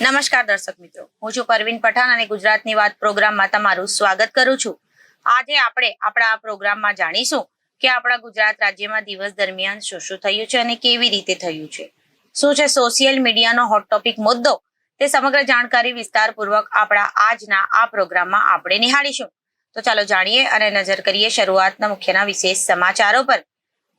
નમસ્કાર દર્શક મિત્રો, હું છું પરવીન પઠાણ અને ગુજરાતની વાત પ્રોગ્રામમાં તમારું સ્વાગત કરું છું. આજે આપણે આપણા આ પ્રોગ્રામમાં જાણીશું કે આપણા ગુજરાત રાજ્યમાં દિવસ દરમિયાન શું શું થયું છે અને કેવી રીતે થયું છે. શું છે સોશિયલ મીડિયાનો હોટ ટોપિક મુદ્દો, તે સમગ્ર જાણકારી વિસ્તારપૂર્વક આપણા આજના આ પ્રોગ્રામમાં આપણે નિહાળીશું. તો ચાલો જાણીએ અને નજર કરીએ શરૂઆતના મુખ્યના વિશેષ સમાચારો પર.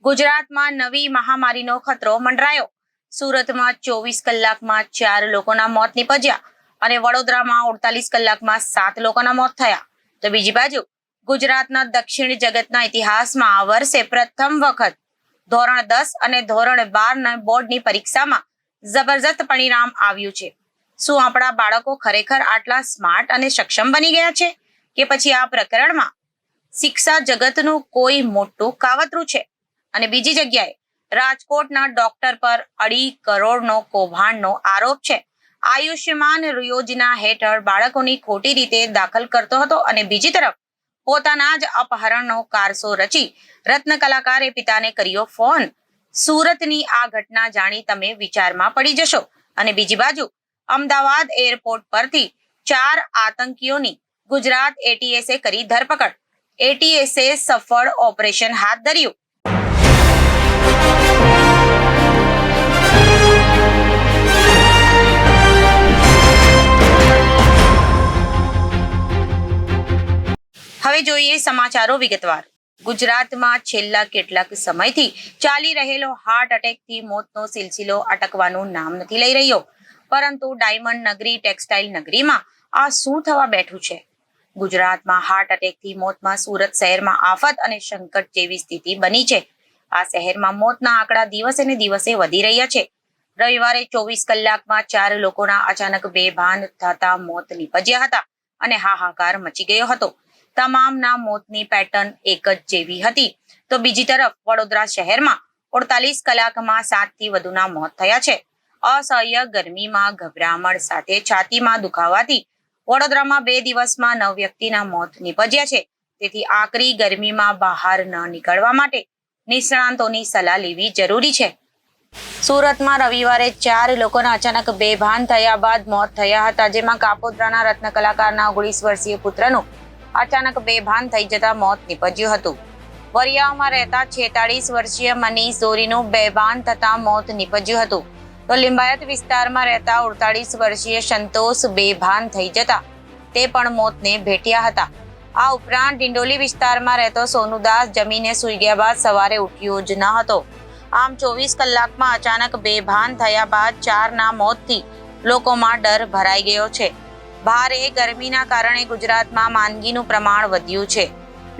ગુજરાતમાં નવી મહામારીનો ખતરો મંડરાયો. સુરતમાં 24 કલાકમાં 4 લોકોના મોત નીપજ્યા અને વડોદરામાં 48 કલાકમાં 7 લોકોના મોત થયા. તો બીજી બાજુ ગુજરાતના દક્ષિણ જગતના ઇતિહાસમાં આ વર્ષે પ્રથમ વખત ધોરણ 10 અને ધોરણ 12 બોર્ડની પરીક્ષામાં જબરજસ્ત પરિણામ આવ્યું છે. શું આપણા બાળકો ખરેખર આટલા સ્માર્ટ અને સક્ષમ બની ગયા છે કે પછી આ પ્રકરણમાં શિક્ષા જગતનું કોઈ મોટું કાવતરું છે? અને બીજી જગ્યાએ રાજકોટના ડોક્ટર પર 2.5 કરોડનો કૌભાંડનો આરોપ છે. આયુષ્યમાન યોજના હેઠળ બાળકોની ખોટી રીતે દાખલ કરતો હતો અને બીજી તરફ પોતાના જ અપહરણનો કારસો રચી રત્ન કલાકારે પિતાને કર્યો ફોન. સુરતની આ ઘટના જાણી તમે વિચારમાં પડી જશો. અને બીજી બાજુ અમદાવાદ એરપોર્ટ પરથી 4 આતંકીઓની ગુજરાત એટીએસે કરી ધરપકડ. એટીએસે સફળ ઓપરેશન હાથ ધર્યું. હવે જોઈએ સમાચારો વિગતવાર. ગુજરાતમાં છેલ્લા કેટલાક સમયથી ચાલી રહેલો હાર્ટ એટેકથી મોતનો સિલસિલો અટકવાનું નામ નથી લઈ રહ્યો. પરંતુ ડાયમંડ નગરી ટેક્સટાઇલ નગરીમાં આ શું થવા બેઠું છે? ગુજરાતમાં હાર્ટ એટેકથી મોતમાં સુરત શહેરમાં આફત અને સંકટ જેવી સ્થિતિ બની છે. આ શહેરમાં મોતના આંકડા દિવસે ને દિવસે વધી રહ્યા છે. રવિવારે 24 કલાકમાં 4 લોકોના અચાનક બેભાન થતા મોત નીપજ્યા હતા અને હાહાકાર મચી ગયો હતો. તમામના મોતની પેટર્ન એક જ જેવી હતી. તો બીજી તરફ વડોદરા શહેરમાં 48 કલાકમાં 7 થી વધુના મોત થયા છે. અસહ્ય ગરમીમાં ગભરામણ સાથે છાતીમાં દુખાવાથી વડોદરામાં 2 દિવસમાં 9 વ્યક્તિના મોત નીપજ્યા છે. તેથી આકરી ગરમીમાં બહાર ન નીકળવા માટે નિષ્ણાંતોની સલાહ લેવી જરૂરી છે. સુરતમાં રવિવારે 4 લોકોના અચાનક બેભાન થયા બાદ મોત થયા હતા, જેમાં કાપોદ્રાના રત્ન કલાકારના 19 વર્ષીય પુત્રનું અચાનક બેભાન થઈ જતા મોત નીપજ્યું હતું. વરિયામાં રહેતા 46 વર્ષીય મનીષ દોરીનું બેભાન થતા મોત નીપજ્યું હતું. તો લિંબાયત વિસ્તારમાં રહેતા 48 વર્ષીય સંતોષ બેભાન થઈ જતા તે પણ મોતને ભેટ્યા હતા. આ ઉપરાંત ડિંડોલી વિસ્તારમાં રહેતો સોનુદાસ જમીને સૂઈ ગયા બાદ સવારે ઉઠ્યો જ ન હતો. આમ 24 કલાકમાં અચાનક બેભાન થયા બાદ 4ના મોતથી લોકોમાં ડર ભરાઈ ગયો છે. ભારે ગરમીના કારણે ગુજરાતમાં માંદગીનું પ્રમાણ વધ્યું છે.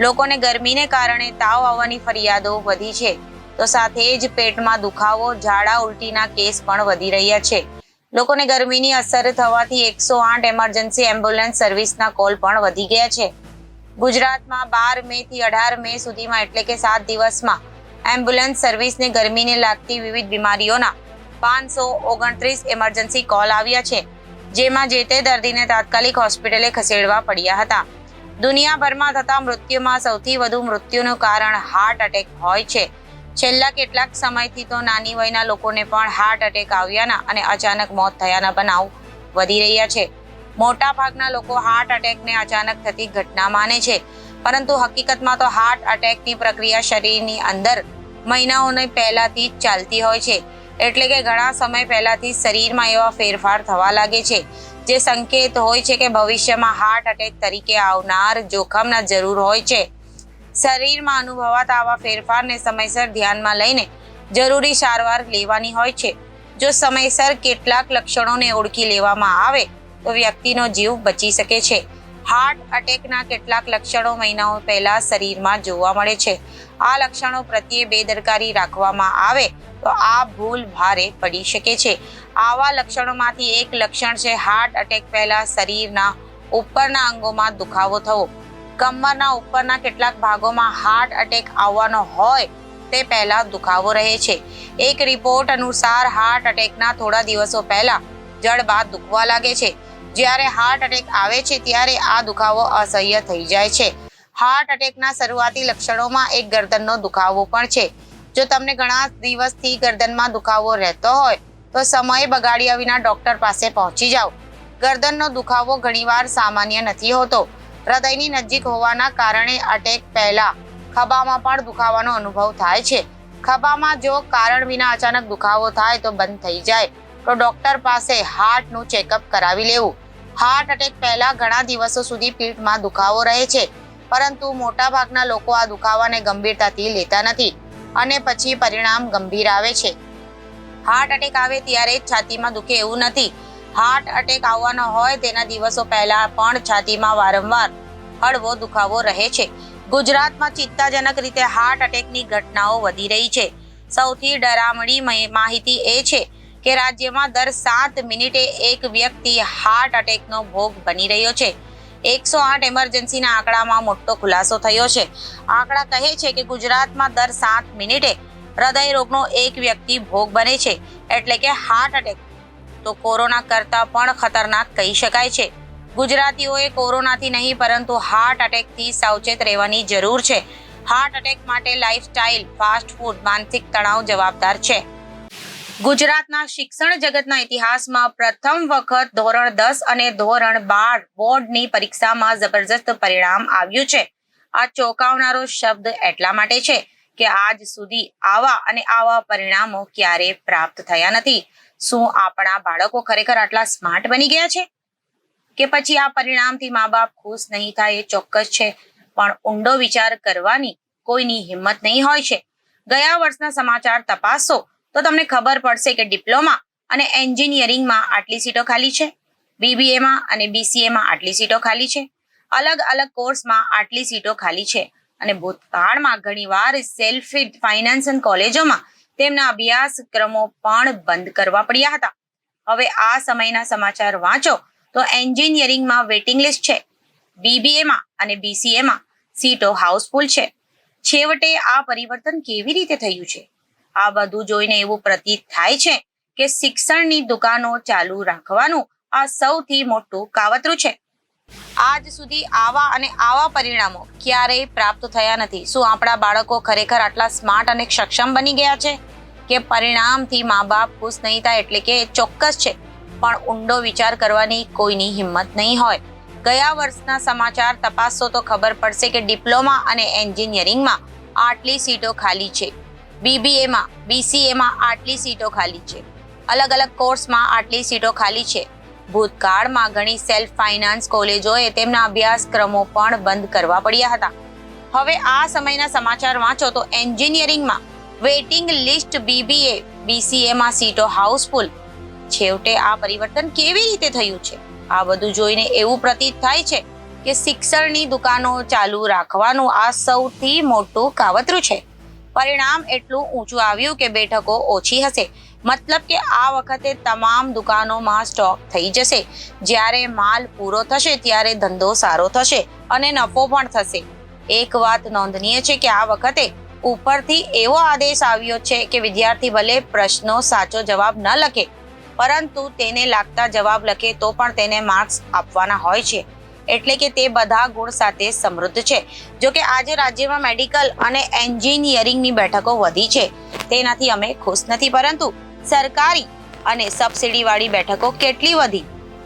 લોકોને ગરમીને કારણે તાવ આવવાની ફરિયાદો વધી છે. તો સાથે જ પેટમાં દુખાવો, ઝાડા ઉલટીના કેસ પણ વધી રહ્યા છે. લોકોને ગરમીની અસર થવાથી 108 એમરજન્સી એમ્બ્યુલન્સ સર્વિસના કોલ પણ વધી ગયા છે. ગુજરાતમાં 12 મે થી 18 મે સુધીમાં એટલે કે 7 દિવસમાં એમ્બ્યુલન્સ સર્વિસને ગરમીને લાગતી વિવિધ બીમારીઓના 529 એમરજન્સી કોલ આવ્યા છે, જેમાં જે તે દર્દીને તાત્કાલિક હોસ્પિટલે ખસેડવા પડ્યા હતા. દુનિયાભરમાં થતા મૃત્યુમાં સૌથી વધુ મૃત્યુનું કારણ હાર્ટ એટેક હોય છે. છેલ્લા કેટલાક સમયથી તો નાની વયના લોકોને પણ હાર્ટ એટેક આવ્યાના અને અચાનક મોત થયાના બનાવ વધી રહ્યા છે. મોટા ભાગના લોકો હાર્ટ એટેકને અચાનક થતી ઘટના માને છે, પરંતુ હકીકતમાં તો હાર્ટ એટેકની પ્રક્રિયા શરીરની અંદર મહિનાઓની પહેલાથી જ ચાલતી હોય છે. એટલે કે ઘણા સમય પહેલાથી શરીરમાં એવા ફેરફાર થવા લાગે છે, જે સંકેત હોય છે કે ભવિષ્યમાં હાર્ટ એટેક તરીકે આવનાર જોખમના જરૂર હોય છે. શરીરમાં અનુભવાતા આવા ફેરફારને સમયસર ધ્યાનમાં લઈને જરૂરી સારવાર લેવાની હોય છે. જો સમયસર કેટલાક લક્ષણોને ઓળખી લેવામાં આવે તો વ્યક્તિનો જીવ બચી શકે છે. હાર્ટ એટેકના કેટલાક લક્ષણો મહિનાઓ પહેલા શરીરમાં જોવા મળે છે. આ લક્ષણો પ્રત્યે બેદરકારી રાખવામાં આવે તો આ ભૂલ ભારે પડી શકે છે. આવા લક્ષણોમાંથી એક લક્ષણ છે હાર્ટ એટેક પહેલા શરીરના ઉપરના અંગોમાં દુખાવો થવો. કમરના ઉપરના કેટલાક ભાગોમાં હાર્ટ એટેક આવવાનો હોય તે પહેલા દુખાવો રહે છે. એક રિપોર્ટ અનુસાર હાર્ટ એટેકના થોડા દિવસો પહેલા જડ બાદ દુખવા લાગે છે. જ્યારે હાર્ટ એટેક આવે છે ત્યારે આ દુખાવો અસહ્ય થઈ જાય છે. હાર્ટ એટેકના શરૂઆતી લક્ષણોમાં એક ગરદનનો દુખાવો પણ છે. જો તમને ઘણા દિવસથી ગરદનમાં દુખાવો રહેતો હોય તો સમય બગાડ્યા વિના ડોક્ટર પાસે પહોંચી જાઓ. ગરદનનો દુખાવો ઘણીવાર સામાન્ય નથી હોતો. હૃદયની નજીક હોવાના કારણે અટેક પહેલા ખભામાં પણ દુખાવાનો અનુભવ થાય છે. ખભામાં જો કારણ વિના અચાનક દુખાવો થાય તો બંધ થઈ જાય તો ડોક્ટર પાસે હાર્ટનું ચેકઅપ કરાવી લેવું. હાર્ટ અટેક પહેલા ઘણા દિવસો સુધી પીઠમાં દુખાવો રહે છે, પરંતુ મોટાભાગના લોકો આ દુખાવાને ગંભીરતાથી લેતા નથી અને પછી પરિણામ ગંભીર આવે છે. હાર્ટ અટેક આવે ત્યારે જ છાતીમાં દુખે એવું નથી. હાર્ટ અટેક આવવાનો હોય તેના દિવસો પહેલા પણ છાતીમાં વારંવાર હળવો દુખાવો રહે છે. ગુજરાતમાં ચિંતાજનક રીતે હાર્ટ અટેકની ઘટનાઓ વધી રહી છે. સૌથી ડરામણી માહિતી એ છે કે રાજ્યમાં દર 7 મિનિટે એક વ્યક્તિ હાર્ટ અટેકનો ભોગ બની રહ્યો છે. 108 એમરજન્સીના આંકડામાં મોટો ખુલાસો થયો છે. આંકડા કહે છે કે ગુજરાતમાં દર 7 મિનિટે હૃદય રોગનો એક વ્યક્તિ ભોગ બને છે. એટલે કે હાર્ટ અટેક તો કોરોના કરતાં પણ ખતરનાક કહી શકાય છે. ગુજરાતીઓએ કોરોનાથી નહીં પરંતુ હાર્ટ અટેકથી સાવચેત રહેવાની જરૂર છે. હાર્ટ અટેક માટે લાઇફસ્ટાઇલ, ફાસ્ટ ફૂડ, માનસિક તણાવ જવાબદાર છે. ગુજરાતના શિક્ષણ જગતના ઇતિહાસમાં પ્રથમ વખત ધોરણ 10 અને ધોરણ 12 બોર્ડની પરીક્ષામાં જબરજસ્ત પરિણામ આવ્યું છે. આ ચોંકાવનારો શબ્દ એટલા માટે છે કે આજ સુધી આવા પરિણામો ક્યારેય પ્રાપ્ત થયા નથી. શું આપણા બાળકો ખરેખર આટલા સ્માર્ટ બની ગયા છે કે પછી આ પરિણામથી મા બાપ ખુશ નહીં થાય એ ચોક્કસ છે, પણ ઊંડો વિચાર કરવાની કોઈની હિંમત નહીં હોય છે. ગયા વર્ષના સમાચાર તપાસશો તો તમને ખબર પડશે કે ડિપ્લોમા અને એન્જિનિયરિંગમાં આટલી સીટો ખાલી છે, બીબીએમાં અને બીસીએમાં આટલી સીટો ખાલી છે, અલગ અલગ કોર્સમાં આટલી સીટો ખાલી છે અને ભૂતકાળમાં ઘણીવાર સેલ્ફ ફાઇનાન્સ કોલેજોમાં તેમના અભ્યાસક્રમો પણ બંધ કરવા પડ્યા હતા. હવે આ સમયના સમાચાર વાંચો તો એન્જિનિયરિંગમાં વેઇટિંગ લિસ્ટ છે, બીબીએમાં અને બીસીએમાં સીટો હાઉસફુલ છે. છેવટે આ પરિવર્તન કેવી રીતે થયું છે? આ બધું જોઈને એવું પ્રતીત થાય છે કે શિક્ષણની દુકાનો ચાલુ રાખવાનું આ સૌથી મોટું કાવતરું છે. આજ સુધી આવા પરિણામો ક્યારેય પ્રાપ્ત થયા નથી. શું આપણા બાળકો ખરેખર આટલા સ્માર્ટ અને સક્ષમ બની ગયા છે કે પરિણામથી મા બાપ ખુશ નહીં થાય એટલે કે ચોક્કસ છે, પણ ઊંડો વિચાર કરવાની કોઈની હિંમત નહીં હોય. ગયા વર્ષના સમાચાર તપાસશો તો ખબર પડશે કે ડિપ્લોમા અને એન્જિનિયરિંગમાં આટલી સીટો ખાલી છે, બીબીએમાં બીસીએમાં આટલી સીટો ખાલી છે, અલગ અલગ કોર્સમાં આટલી સીટો ખાલી છે. ભૂતકાળમાં ઘણી સેલ્ફ ફાઇનાન્સ કોલેજોએ તેમના અભ્યાસક્રમો પણ બંધ કરવા પડ્યા હતા. હવે આ સમયના સમાચાર વાંચો તો એન્જિનિયરિંગમાં વેઇટિંગ લિસ્ટ, બીબીએ બીસીએમાં સીટો હાઉસફુલ. છેવટે આ પરિવર્તન કેવી રીતે થયું છે? આ બધું જોઈને એવું પ્રતીત થાય છે કે શિક્ષણની દુકાનો ચાલુ રાખવાનું આ સૌથી મોટું કાવતરું છે. પરિણામ એટલું ઊંચું આવ્યું કે બેઠકો ઓછી હશે. મતલબ કે આ વખતે તમામ દુકાનોમાં સ્ટોક થઈ જશે. જ્યારે માલ પૂરો થશે ત્યારે ધંધો સારો થશે અને નફો પણ થશે. એક વાત નોંધનીય છે કે આ વખતે ઉપરથી એવો આદેશ આવ્યો છે કે વિદ્યાર્થી ભલે પ્રશ્નો સાચો જવાબ ન લખે પરંતુ તેને લાગતા જવાબ લખે તો પણ તેને માર્ક્સ આપવાના હોય છે. એટલે કે તે બધા ગુણ સાથે સમૃદ્ધ છે. જો કે આજે રાજ્યમાં મેડિકલ અને એન્જિનિયરિંગની બેઠકો વધી છે તેનાથી અમે ખુશ નથી, પરંતુ સરકારી અને સબસિડીવાળી બેઠકો કેટલી વધી?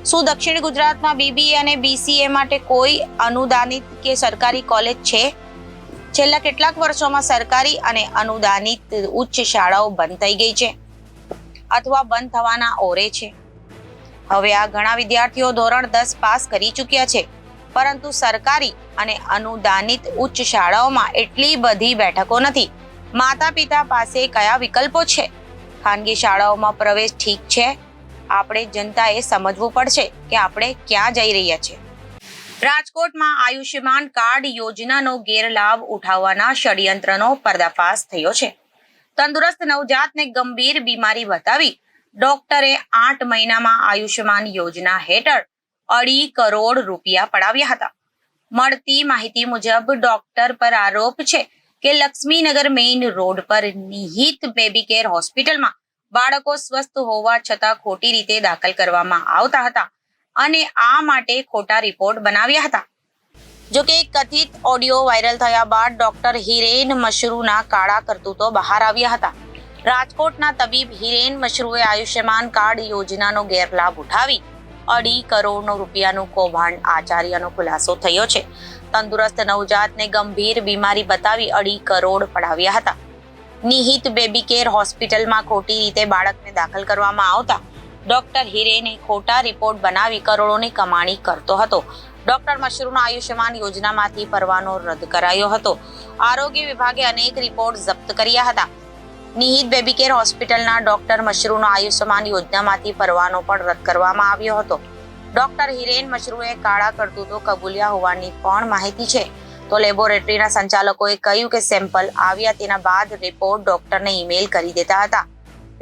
શું દક્ષિણ ગુજરાતમાં બીબીએ અને બીસીએ માટે કોઈ અનુદાનિત કે સરકારી કોલેજ છે? છેલ્લા કેટલાક વર્ષોમાં સરકારી અને અનુદાનિત ઉચ્ચ શાળાઓ બંધ થઈ ગઈ છે અથવા બંધ થવાના ઓરે છે. હવે આ ઘણા વિદ્યાર્થીઓ ધોરણ 10 પાસ કરી ચૂક્યા છે, પરંતુ સરકારી અને અનુદાનિત ઉચ્ચ શાળાઓમાં એટલી બધી બેઠકો નથી. માતા પિતા પાસે કયા વિકલ્પો છે? ખાનગી શાળાઓમાં પ્રવેશ ઠીક છે, આપણે જનતાએ સમજવું પડશે કે આપણે ક્યાં જઈ રહ્યા છીએ. રાજકોટમાં આયુષ્યમાન કાર્ડ યોજનાનો ગેરલાભ ઉઠાવવાના ષડયંત્રનો પર્દાફાશ થયો છે. તંદુરસ્ત નવજાતને ગંભીર બીમારી બતાવી ડોક્ટરે 8 મહિનામાં આયુષ્યમાન યોજના હેઠળ 2.5 કરોડ રૂપિયા પડાવ્યા હતા. મળતી માહિતી મુજબ ડોક્ટર પર આરોપ છે કે લક્ષ્મીનગર મેઇન રોડ પર નિહિત બેબી કેર હોસ્પિટલમાં બાળકો સ્વસ્થ હોવા છતાં ખોટી રીતે દાખલ કરવામાં આવતા હતા અને આ માટે ખોટા રિપોર્ટ બનાવ્યા હતા. જોકે કથિત ઓડિયો વાયરલ થયા બાદ ડોક્ટર હિરેન મશરૂના કાળા કરતૂતો બહાર આવ્યા હતા. રાજકોટના તબીબ હિરેન મશરૂએ આયુષ્યમાન કાર્ડ યોજનાનો ગેરલાભ ઉઠાવી 2.5 કરોડ રૂપિયાનું કૌભાંડ આચર્યાનો ખુલાસો થયો છે. તંદુરસ્ત નવજાતને ગંભીર બીમારી બતાવી 2.5 કરોડ પડાવ્યા હતા. નિહિત બેબી કેર હોસ્પિટલમાં ખોટી રીતે બાળકને દાખલ કરવામાં આવતા ડોક્ટર હિરેને ખોટા રિપોર્ટ બનાવી કરોડોની કમાણી કરતો હતો. ડોક્ટર મશરૂનો આયુષ્યમાન યોજનામાંથી પરવાનો રદ કરાયો હતો. આરોગ્ય વિભાગે અનેક રિપોર્ટ જપ્ત કર્યા હતા. નિહિત બેબી કેર હોસ્પિટલના ડોક્ટર મશરૂનો આયુષ્યમાન યોજનામાંથી પરવાનો પણ રદ કરવામાં આવ્યો હતો. ડોક્ટર હિરેન મશરૂએ કાળા કરતૂતો કબૂલ્યા હોવાની પણ માહિતી છે. તો લેબોરેટરીના સંચાલકોએ કહ્યું કે સેમ્પલ આવ્યા તેના બાદ રિપોર્ટ ડોક્ટરને ઈમેલ કરી દેતા હતા.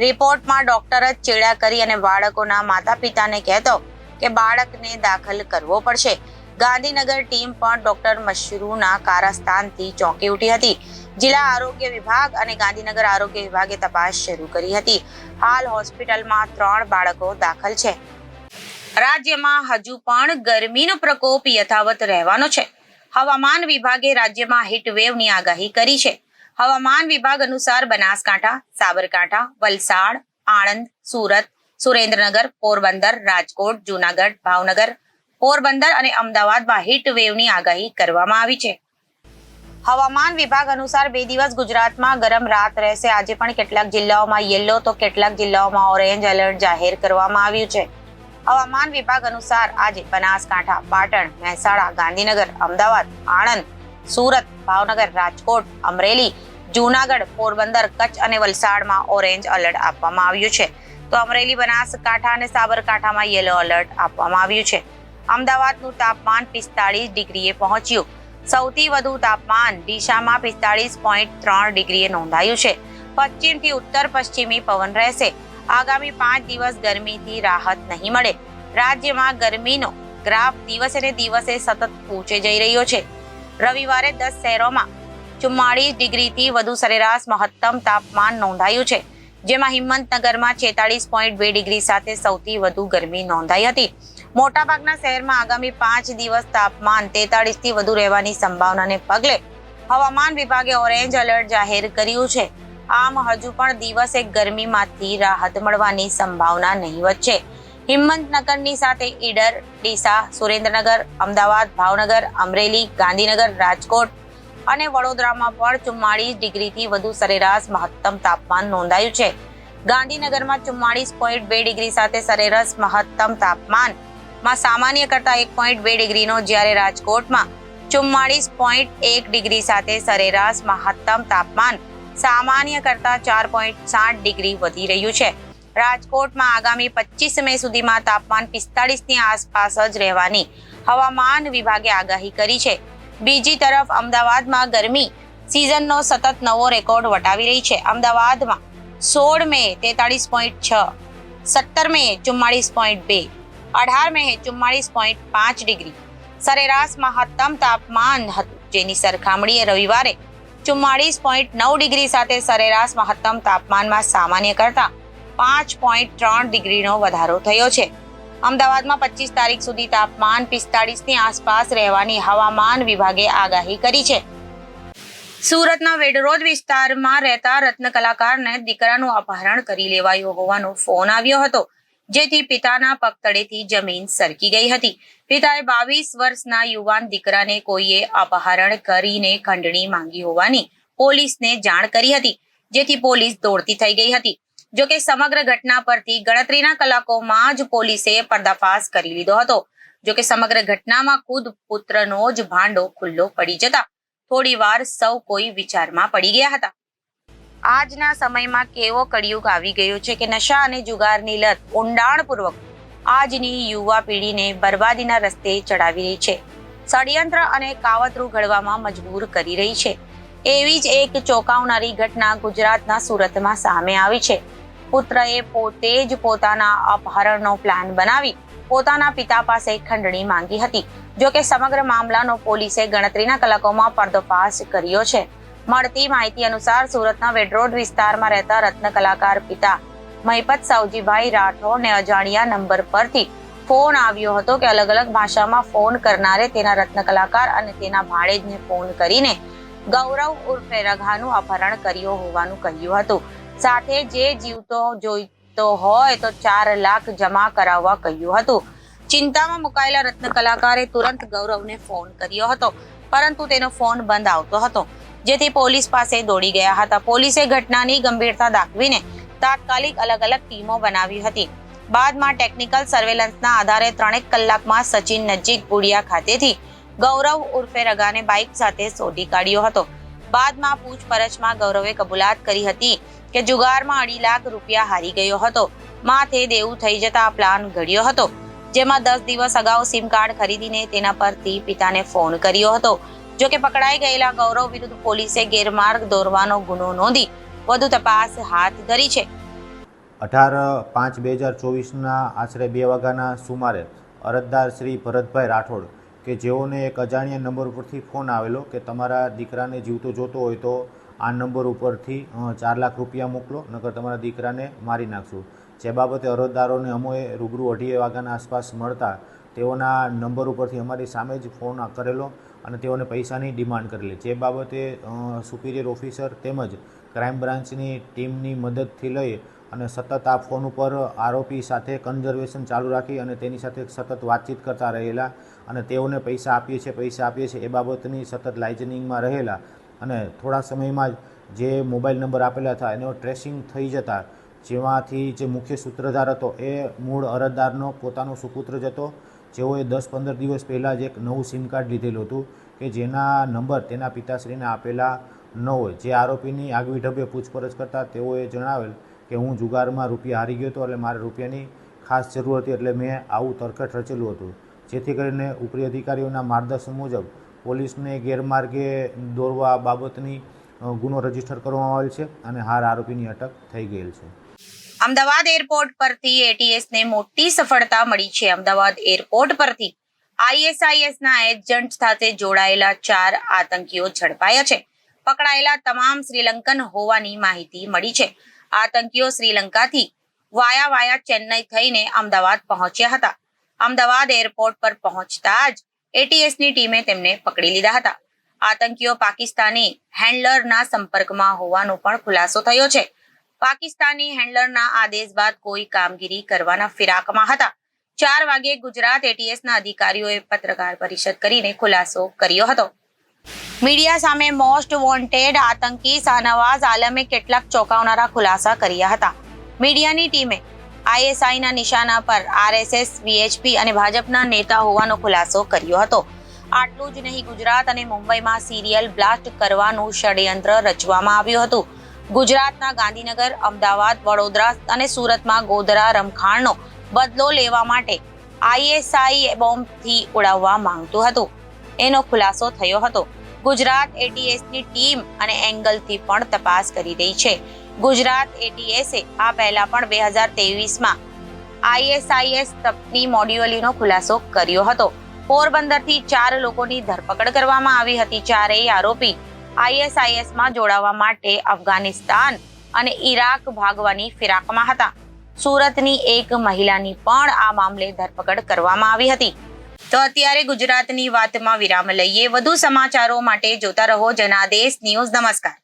રિપોર્ટમાં ડોક્ટર જ ચેડા કરી અને બાળકોના માતા પિતાને કહેતો કે બાળકને દાખલ કરવો પડશે. ગાંધીનગર ટીમ પણ ડોક્ટર મશરૂના કારસ્તાનથી ચોંકી ઉઠી હતી. જિલ્લા આરોગ્ય વિભાગ અને ગાંધીનગર આરોગ્ય વિભાગે તપાસ શરૂ કરી હતી. હાલ હોસ્પિટલમાં 3 બાળકો દાખલ છે. રાજ્યમાં હજુ પણ ગરમીનો પ્રકોપ યથાવત રહેવાનો છે. હવામાન વિભાગે રાજ્યમાં હીટ વેવની આગાહી કરી છે. હવામાન વિભાગ અનુસાર બનાસકાંઠા, સાબરકાંઠા, વલસાડ, આણંદ, સુરત, સુરેન્દ્રનગર, પોરબંદર, રાજકોટ, જૂનાગઢ, ભાવનગર, પોરબંદર અને અમદાવાદમાં હીટ વેવની આગાહી કરવામાં આવી છે. હવામાન વિભાગ અનુસાર 2 દિવસ ગુજરાતમાં ગરમ રાત રહેશે. આજે પણ કેટલાક જિલ્લાઓમાં યલો તો કેટલાક જિલ્લાઓમાં ઓરેન્જ એલર્ટ જાહેર કરવામાં આવ્યું છે. હવામાન વિભાગ અનુસાર આજે બનાસકાંઠા, પાટણ, મહેસાણા, ગાંધીનગર, અમદાવાદ, આણંદ, સુરત, ભાવનગર, રાજકોટ, અમરેલી, જૂનાગઢ, પોરબંદર, કચ્છ અને વલસાડમાં ઓરેન્જ એલર્ટ આપવામાં આવ્યું છે. તો અમરેલી, બનાસકાંઠા અને સાબરકાંઠામાં યલો એલર્ટ આપવામાં આવ્યું છે. અમદાવાદનું તાપમાન 45 ડિગ્રીએ પહોંચ્યું. સૌથી વધુ તાપમાન ડીસામાં 45.3 ડિગ્રીએ નોંધાયું છે. પશ્ચિમથી ઉત્તર પશ્ચિમી પવન રહેશે. આગામી 5 દિવસ ગરમીથી રાહત નહીં મળે. રાજ્યમાં ગરમીનો ગ્રાફ દિવસે ને દિવસે સતત ઊંચે જઈ રહ્યો છે. રવિવારે 10 શહેરોમાં 44 ડિગ્રીથી વધુ સરેરાશ મહત્તમ તાપમાન નોંધાયું છે. જેમાં હિંમતનગરમાં 46.2 ડિગ્રી સાથે સૌથી વધુ ગરમી નોંધાઈ હતી. મોટાભાગના શહેરમાં આગામી 5 દિવસ તાપમાન 43 થી વધુ રહેવાની સંભાવનાને પગલે હવામાન વિભાગે ઓરેન્જ એલર્ટ જાહેર કર્યું છે. આમ હજુ પણ દિવસે ગરમીમાંથી રાહત મળવાની સંભાવના નહીવત છે. હિંમતનગરની સાથે ઈડર, ડીસા, સુરેન્દ્રનગર, અમદાવાદ, ભાવનગર, અમરેલી, ગાંધીનગર, રાજકોટ અને વડોદરામાં પણ 44 ડિગ્રીથી વધુ સરેરાશ મહત્તમ તાપમાન નોંધાયું છે. ગાંધીનગરમાં 44.2 ડિગ્રી સાથે સરેરાશ મહત્તમ તાપમાનમાં સામાન્ય કરતા 1.2 ડિગ્રીનો, જ્યારે રાજકોટમાં 44.1 ડિગ્રી સાથે સરેરાશ મહત્તમ તાપમાન સામાન્ય કરતા 4.7 ડિગ્રી વધી રહ્યું છે. રાજકોટમાં આગામી 25 મે સુધીમાં તાપમાન 45 ની આસપાસ જ રહેવાની હવામાન વિભાગે આગાહી કરી છે. બીજી તરફ અમદાવાદમાં ગરમી સિઝનનો સતત નવો રેકોર્ડ વટાવી રહી છે. અમદાવાદમાં 16 મે 43.6, 17 મે 44.2, 18 મે 44.5 ડિગ્રી સરેરાશ મહત્તમ તાપમાન હતું, જેની સરખામણીએ રવિવારે 44.9 ડિગ્રી સાથે સરેરાશ મહત્તમ તાપમાનમાં સામાન્ય કરતા 5.3 ડિગ્રીનો વધારો થયો છે. અમદાવાદમાં 25 તારીખ સુધી તાપમાન 45 ની આસપાસ રહેવાની હવામાન વિભાગે આગાહી કરી છે. સુરતના વેડરોદ વિસ્તારમાં રહેતા રત્ન કલાકારને દીકરાનું અપહરણ કરી લેવાયું હોવાનો ફોન આવ્યો હતો, જેથી પિતાના પગ તળેથી જમીન સરકી ગઈ હતી. પિતાએ 22 વર્ષના યુવાન દીકરાને કોઈએ અપહરણ કરીને ખંડણી માંગી હોવાની પોલીસને જાણ કરી હતી, જેથી પોલીસ દોડતી થઈ ગઈ હતી. જોકે સમગ્ર ઘટના પરથી ગણતરીના કલાકોમાં જ પોલીસે પર્દાફાશ કરી લીધો હતો. જોકે સમગ્ર ઘટનામાં ખુદ પુત્રનો જ ભાંડો ખુલ્લો પડી જતા થોડી વાર સૌ કોઈ વિચારમાં પડી ગયા હતા. આજના સમયમાં કેવો કળિયુગ આવી ગયો છે કે નશા અને જુગારની લત ઊંડાણપૂર્વક આજની યુવા પેઢીને બરબાદીના રસ્તે ચડાવી રહી છે, ષડયંત્ર અને કાવતરું ઘડવામાં મજબૂર કરી રહી છે. એવી જ એક ચોંકાવનારી ઘટના ગુજરાતના સુરતમાં સામે આવી છે. પુત્રએ પોતે જ પોતાના અપહરણનો પ્લાન બનાવી પોતાના પિતા પાસે ખંડણી માંગી હતી. જોકે સમગ્ર મામલાનો પોલીસે ગણતરીના કલાકોમાં પર્દાફાશ કર્યો છે. મળતી માહિતી અનુસાર સુરતના વેડરોડ વિસ્તારમાં રહેતા રત્ન કલાકાર પિતા મહિપત સાવજીભાઈ રાઠોડને અજાણ્યા નંબર પરથી ફોન આવ્યો હતો કે અલગ અલગ ભાષામાં ફોન કરનારે તેના રત્ન કલાકાર અને તેના ભાણેજને ફોન કરીને ગૌરવ ઉર્ફે રઘાનું અપહરણ કર્યું હોવાનું કહ્યું હતું. સાથે જે જીવતો જોઈતો હોય તો 4 લાખ જમા કરાવવા કહ્યું હતું. ચિંતામાં મુકાયેલા રત્ન કલાકારે તુરંત ગૌરવને ફોન કર્યો હતો, પરંતુ તેનો ફોન બંધ આવતો હતો, જેથી પોલીસ પાસે દોડી ગયા હતા. પોલીસે ઘટનાની ગંભીરતા દાખવીને તાત્કાલિક અલગ અલગ ટીમો બનાવી હતી. બાદમાં ટેકનિકલ સર્વેલન્સના આધારે 3 કલાકમાં સચિન નજીક બુડિયા ખાતેથી ગૌરવ ઉર્ફે રગાને બાઇક સાથે શોધી કાઢ્યો હતો. બાદમાં પૂછપરછમાં ગૌરવે કબૂલાત કરી હતી કે જુગારમાં 2.5 લાખ રૂપિયા હારી ગયો હતો. માથે દેવું થઈ જતા પ્લાન ઘડ્યો હતો, જેમાં 10 દિવસ અગાઉ સિમ કાર્ડ ખરીદીને તેના પરથી પિતાને ફોન કર્યો હતો. જો કે પકડાઈ ગયેલા ગૌરવ વિરુદ્ધ પોલીસે ગેરમાર્ગ દોરવાનો ગુનો નોંધી વધુ તપાસ હાથ ધરી છે. 18/5/2024ના આશરે 2 વાગ્યાના સુમારે અરજદાર શ્રી ભરતભાઈ રાઠોડ કે જેઓને એક અજાણ્યા નંબર ઉપરથી ફોન આવેલો કે તમારા દીકરાને જીવતો જોતો હોય તો આ નંબર ઉપરથી 4 લાખ રૂપિયા મોકલો, નકર તમારા દીકરાને મારી નાખશું. જે બાબતે અરજદારોને અમોએ રૂબરૂ 2:30 વાગ્યાના આસપાસ મળતા તેઓના નંબર ઉપરથી અમારી સામે જ ફોન કરેલો અને તેઓને પૈસાની ડિમાન્ડ કરેલી. જે બાબતે સુપિરિયર ઓફિસર તેમજ ક્રાઇમ બ્રાન્ચની ટીમની મદદથી લઈ અને સતત આ ફોન ઉપર આરોપી સાથે કન્ઝર્વેશન ચાલુ રાખી અને તેની સાથે સતત વાતચીત કરતા રહેલા અને તેઓને પૈસા આપીએ છીએ એ બાબતની સતત લાઇઝનિંગમાં રહેલા અને થોડા સમયમાં જ જે મોબાઈલ નંબર આપેલા હતા એનો ટ્રેસિંગ થઈ જતા જેમાંથી જે મુખ્ય સૂત્રધાર હતો એ મૂળ અરજદારનો પોતાનો સુપુત્ર જ હતો, જેઓએ 10-15 દિવસ પહેલાં જ એક નવું સિમ કાર્ડ લીધેલું હતું કે જેના નંબર તેના પિતાશ્રીને આપેલા ન હોય. જે આરોપીની આગવી ઢબે પૂછપરછ કરતાં તેઓએ જણાવેલ કે હું જુગારમાં રૂપિયા હારી ગયો હતો એટલે મારે રૂપિયાની ખાસ જરૂર હતી એટલે મેં આવું તરકટ રચેલું હતું. જેથી કરીને ઉપરી અધિકારીઓના માર્ગદર્શન મુજબ પોલીસને ગેરમાર્ગે દોરવા બાબતની ગુનો રજીસ્ટર કરવામાં આવેલ છે અને હાર આરોપીની અટક થઈ ગયેલ છે. અમદાવાદ એરપોર્ટ પરથી એટીએસને મોટી સફળતા મળી છે. અમદાવાદ એરપોર્ટ પરથી ISISના એજન્ટ સાથે જોડાયેલા 4 આતંકીઓ ઝડપાયા છે. પકડાયેલા તમામ શ્રીલંકન હોવાની માહિતી મળી છે. આતંકીઓ શ્રીલંકાથી વાયા ચેન્નઈ થઈને અમદાવાદ પહોંચ્યા હતા. અમદાવાદ એરપોર્ટ પર પહોંચતા જ એટીએસની ટીમે તેમને પકડી લીધા હતા. આતંકીઓ પાકિસ્તાની હેન્ડલરના સંપર્કમાં હોવાનો પણ ખુલાસો થયો છે. પાકિસ્તાની હેન્ડલરના આદેશ બાદ કોઈ કામગીરી કરવાના ફિરાકમાં હતા. 4 વાગે ગુજરાત એટીએસના અધિકારીઓએ પત્રકાર પરિષદ કરીને ખુલાસો કર્યો હતો. મીડિયા સામે મોસ્ટ વોન્ટેડ આતંકી શાહનવાઝ આલમે કેટલાક ચોંકાવનારા ખુલાસા કર્યા હતા. મીડિયાની ટીમે ISIના નિશાના પર RSS, VHP અને ભાજપના નેતા હોવાનો ખુલાસો કર્યો હતો. આટલું જ નહીં, ગુજરાત અને મુંબઈમાં સિરિયલ બ્લાસ્ટ કરવાનું ષડયંત્ર રચવામાં આવ્યું હતું. ગુજરાતના ગાંધીનગર, અમદાવાદ, વડોદરા અને સુરતમાં ગોધરા રમખાણનો બદલો લેવા માટે ISI બોમ્બથી ઉડાવવા માંગતું હતું એનો ખુલાસો થયો હતો. ગુજરાત એટીએસની ટીમ અને એંગલથી પણ તપાસ કરી રહી છે. ગુજરાત એટીએસે આ પહેલા પણ 2023માં ISIS તપની મોડ્યુલીનો ખુલાસો કર્યો હતો. પોરબંદરથી 4 લોકોની ધરપકડ કરવામાં આવી હતી. 4 આરોપી ISISમાં જોડાવા માટે અફઘાનિસ્તાન અને ઈરાક ભાગવાની ફિરાકમાં હતા. સુરતની એક મહિલાની પણ આ મામલે ધરપકડ કરવામાં આવી હતી. તો અત્યારે ગુજરાતની વાતમાં વિરામ લઈએ. વધુ સમાચારો માટે જોતા રહો જનાદેશ ન્યૂઝ. નમસ્કાર.